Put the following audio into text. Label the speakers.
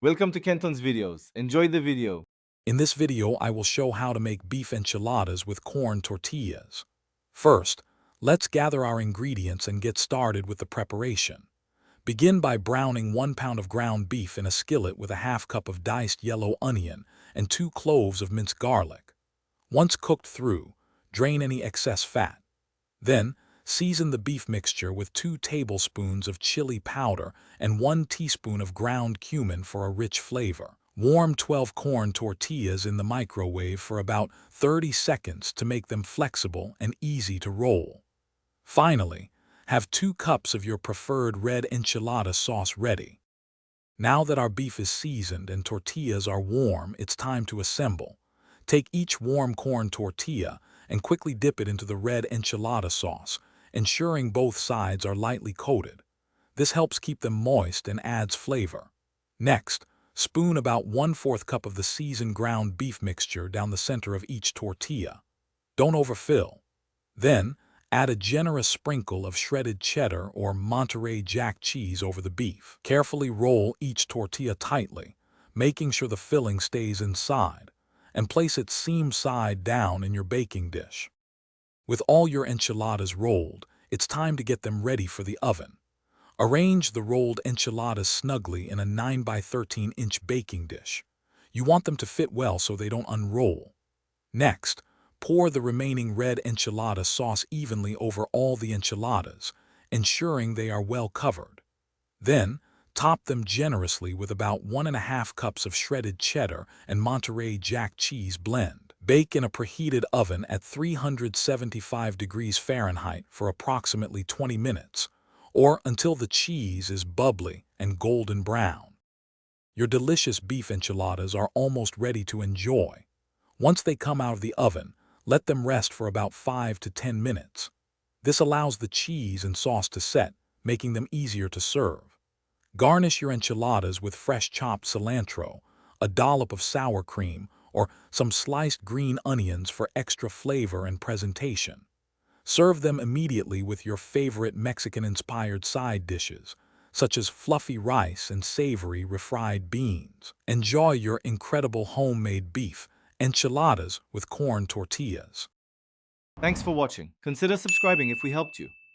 Speaker 1: Welcome to Kenton's videos. Enjoy the video.
Speaker 2: In this video, I will show how to make beef enchiladas with corn tortillas. First, let's gather our ingredients and get started with the preparation. Begin by browning 1 pound of ground beef in a skillet with a half cup of diced yellow onion and 2 cloves of minced garlic. Once cooked through, drain any excess fat. Then, season the beef mixture with 2 tablespoons of chili powder and 1 teaspoon of ground cumin for a rich flavor. Warm 12 corn tortillas in the microwave for about 30 seconds to make them flexible and easy to roll. Finally, have 2 cups of your preferred red enchilada sauce ready. Now that our beef is seasoned and tortillas are warm, it's time to assemble. Take each warm corn tortilla and quickly dip it into the red enchilada sauce, ensuring both sides are lightly coated. This helps keep them moist and adds flavor. Next, spoon about 1/4 cup of the seasoned ground beef mixture down the center of each tortilla. Don't overfill. Then, add a generous sprinkle of shredded cheddar or Monterey Jack cheese over the beef. Carefully roll each tortilla tightly, making sure the filling stays inside, and place it seam side down in your baking dish. With all your enchiladas rolled, it's time to get them ready for the oven. Arrange the rolled enchiladas snugly in a 9 by 13 inch baking dish. You want them to fit well so they don't unroll. Next, pour the remaining red enchilada sauce evenly over all the enchiladas, ensuring they are well covered. Then, top them generously with about 1½ cups of shredded cheddar and Monterey Jack cheese blend. Bake in a preheated oven at 375 degrees Fahrenheit for approximately 20 minutes, or until the cheese is bubbly and golden brown. Your delicious beef enchiladas are almost ready to enjoy. Once they come out of the oven, let them rest for about 5 to 10 minutes. This allows the cheese and sauce to set, making them easier to serve. Garnish your enchiladas with fresh chopped cilantro, a dollop of sour cream, or some sliced green onions for extra flavor and presentation. Serve them immediately with your favorite Mexican-inspired side dishes, such as fluffy rice and savory refried beans. Enjoy your incredible homemade beef enchiladas with corn tortillas.
Speaker 1: Thanks for watching. Consider subscribing if we helped you.